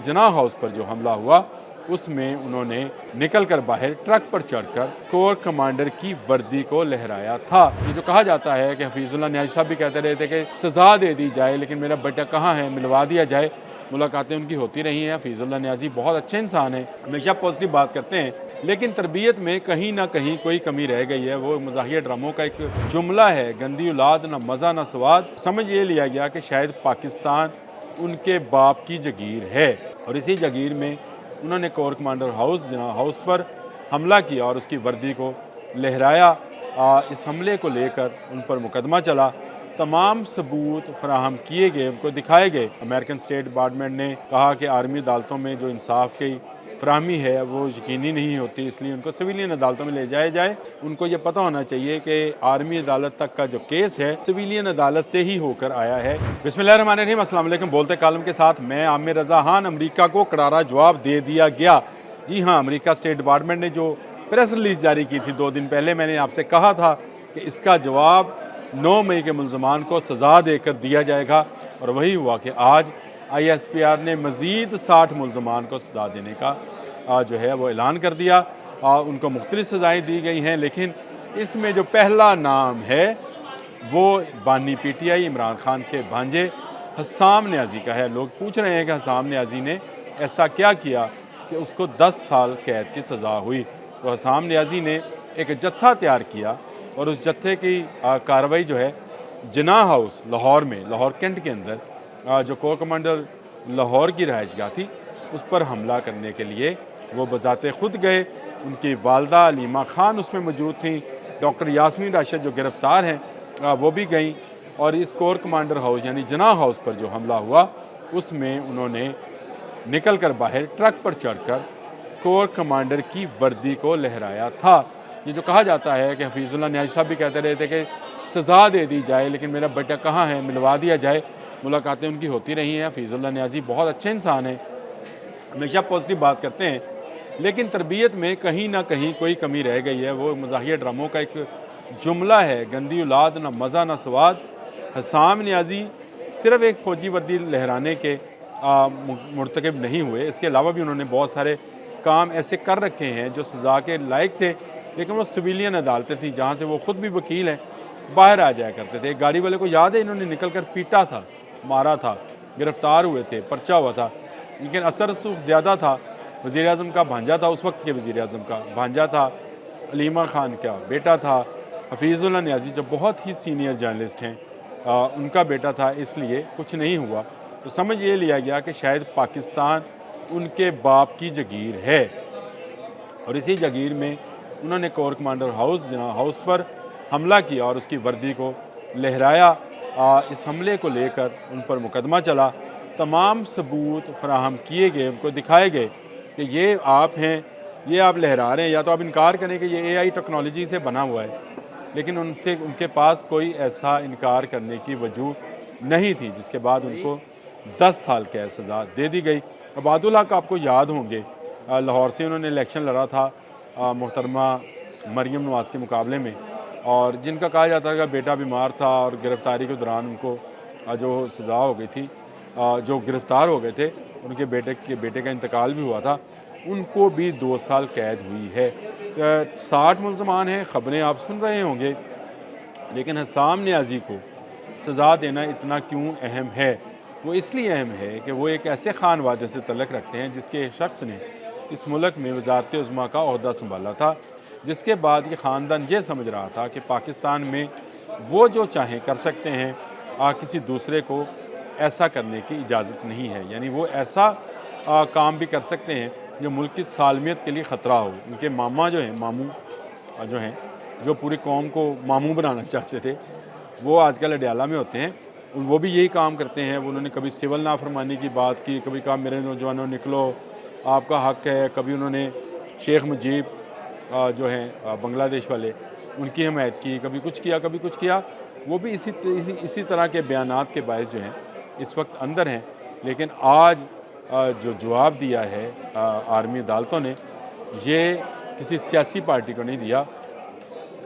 جناح house پر جو حملہ ہوا اس میں انہوں نے نکل کر باہر ٹرک پر چڑھ کر کور کمانڈر کی وردی کو لہرایا تھا۔ یہ جو کہا جاتا ہے کہ حفیظ اللہ نیازی صاحب بھی کہتے رہے تھے کہ سزا دے دی جائے لیکن میرا بیٹا کہاں ہے، ملوا دیا جائے۔ ملاقاتیں ان کی ہوتی رہی ہیں۔ حفیظ اللہ نیازی بہت اچھے انسان ہیں، ہمیشہ پازیٹیو بات کرتے ہیں، لیکن تربیت میں کہیں نہ کہیں کوئی کمی رہ گئی ہے۔ وہ مزاحیہ ڈراموں کا ایک جملہ ہے، گندی اولاد نہ مزہ نہ سواد۔ سمجھ یہ لیا گیا کہ شاید پاکستان ان کے باپ کی جگیر ہے، اور اسی جگیر میں انہوں نے کور کمانڈر جناح ہاؤس پر حملہ کیا اور اس کی وردی کو لہرایا۔ اس حملے کو لے کر ان پر مقدمہ چلا، تمام ثبوت فراہم کیے گئے، ان کو دکھائے گئے۔ امریکن اسٹیٹ ڈپارٹمنٹ نے کہا کہ آرمی عدالتوں میں جو انصاف کی فراہمی ہے وہ یقینی نہیں ہوتی، اس لیے ان کو سویلین عدالتوں میں لے جایا جائے۔ ان کو یہ پتہ ہونا چاہیے کہ آرمی عدالت تک کا جو کیس ہے سویلین عدالت سے ہی ہو کر آیا ہے۔ بسم اللہ الرحمن الرحیم، السلام علیکم۔ بولتے کالم کے ساتھ میں عامر رضا خان۔ امریکہ کو کرارا جواب دے دیا گیا۔ جی ہاں، امریکہ اسٹیٹ ڈپارٹمنٹ نے جو پریس ریلیز جاری کی تھی 2 دن پہلے، میں نے آپ سے کہا تھا کہ اس کا جواب 9 مئی کے ملزمان کو سزا دے کر دیا جائے گا، اور وہی ہوا کہ آج ISPR نے مزید 60 ملزمان کو سزا دینے کا جو ہے وہ اعلان کر دیا۔ ان کو مختلف سزائیں دی گئی ہیں، لیکن اس میں جو پہلا نام ہے وہ بانی PTI عمران خان کے بھانجے حسام نیازی کا ہے۔ لوگ پوچھ رہے ہیں کہ حسام نیازی نے ایسا کیا کیا کہ اس کو 10 سال قید کی سزا ہوئی۔ تو حسام نیازی نے ایک جتھا تیار کیا، اور اس جتھے کی کارروائی جو ہے جناح ہاؤس لاہور میں، لاہور کینٹ کے اندر جو کور کمانڈر لاہور کی رہائش گاہ تھی اس پر حملہ کرنے کے لیے وہ بذات خود گئے۔ ان کی والدہ علیمہ خان اس میں موجود تھیں، ڈاکٹر یاسمین راشد جو گرفتار ہیں وہ بھی گئیں، اور اس کور کمانڈر ہاؤس یعنی جناح ہاؤس پر جو حملہ ہوا اس میں انہوں نے نکل کر باہر ٹرک پر چڑھ کر کور کمانڈر کی وردی کو لہرایا تھا۔ یہ جو کہا جاتا ہے کہ حفیظ اللہ نیازی صاحب بھی کہتے رہے تھے کہ سزا دے دی جائے لیکن میرا بیٹا کہاں ہے، ملوا دیا جائے۔ ملاقاتیں ان کی ہوتی رہی ہیں۔ حفیظ اللہ نیازی بہت اچھے انسان ہیں، ہمیشہ پازیٹیو بات کرتے ہیں، لیکن تربیت میں کہیں نہ کہیں کوئی کمی رہ گئی ہے۔ وہ مزاحیہ ڈراموں کا ایک جملہ ہے، گندی اولاد نہ مزہ نہ سواد۔ حسام نیازی صرف ایک فوجی وردی لہرانے کے مرتکب نہیں ہوئے، اس کے علاوہ بھی انہوں نے بہت سارے کام ایسے کر رکھے ہیں جو سزا کے لائق تھے، لیکن وہ سویلین عدالتیں تھیں جہاں سے وہ خود بھی وکیل ہیں، باہر آ جایا کرتے تھے۔ ایک گاڑی والے کو یاد ہے انہوں نے نکل کر پیٹا تھا، مارا تھا، گرفتار ہوئے تھے، پرچہ ہوا تھا، لیکن اثر رسوخ زیادہ تھا۔ وزیر اعظم کا بھانجا تھا، اس وقت کے وزیر اعظم کا بھانجا تھا، علیمہ خان کا بیٹا تھا، حفیظ اللہ نیازی جو بہت ہی سینئر جرنلسٹ ہیں ان کا بیٹا تھا، اس لیے کچھ نہیں ہوا۔ تو سمجھ یہ لیا گیا کہ شاید پاکستان ان کے باپ کی جگیر ہے، اور اسی جگیر میں انہوں نے کور کمانڈر جناح ہاؤس پر حملہ کیا اور اس کی وردی کو لہرایا۔ اس حملے کو لے کر ان پر مقدمہ چلا، تمام ثبوت فراہم کیے گئے، ان کو دکھائے گئے کہ یہ آپ ہیں، یہ آپ لہرا رہے ہیں۔ یا تو آپ انکار کریں کہ یہ AI ٹیکنالوجی سے بنا ہوا ہے، لیکن ان کے پاس کوئی ایسا انکار کرنے کی وجہ نہیں تھی، جس کے بعد ان کو 10 سال قید سزا دے دی گئی۔ عباد الحق آپ کو یاد ہوں گے، لاہور سے انہوں نے الیکشن لڑا تھا محترمہ مریم نواز کے مقابلے میں، اور جن کا کہا جاتا ہے کہ بیٹا بیمار تھا اور گرفتاری کے دوران ان کو جو سزا ہو گئی تھی، جو گرفتار ہو گئے تھے، ان کے بیٹے کا انتقال بھی ہوا تھا، ان کو بھی 2 سال قید ہوئی ہے۔ 60 ملزمان ہیں، خبریں آپ سن رہے ہوں گے، لیکن حسام نیازی کو سزا دینا اتنا کیوں اہم ہے؟ وہ اس لیے اہم ہے کہ وہ ایک ایسے خانوادے سے تعلق رکھتے ہیں جس کے شخص نے اس ملک میں وزارت عظمیٰ کا عہدہ سنبھالا تھا، جس کے بعد یہ خاندان یہ سمجھ رہا تھا کہ پاکستان میں وہ جو چاہیں کر سکتے ہیں، کسی دوسرے کو ایسا کرنے کی اجازت نہیں ہے۔ یعنی وہ ایسا کام بھی کر سکتے ہیں جو ملک کی سالمیت کے لیے خطرہ ہو۔ ان کے ماموں جو ہیں جو پوری قوم کو ماموں بنانا چاہتے تھے، وہ آج کل اڈیالہ میں ہوتے ہیں، وہ بھی یہی کام کرتے ہیں۔ انہوں نے کبھی سول نافرمانی کی بات کی، کبھی کہا میرے نوجوانوں نکلو، آپ کا حق ہے، کبھی انہوں نے شیخ مجیب جو ہیں بنگلہ دیش والے، ان کی حمایت کی، کبھی کچھ کیا۔ وہ بھی اسی طرح کے بیانات کے باعث جو ہیں اس وقت اندر ہیں، لیکن آج جو جواب دیا ہے آرمی عدالتوں نے، یہ کسی سیاسی پارٹی کو نہیں دیا،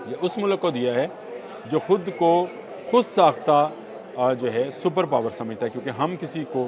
یہ اس ملک کو دیا ہے جو خود ساختہ جو ہے سپر پاور سمجھتا ہے، کیونکہ ہم کسی کو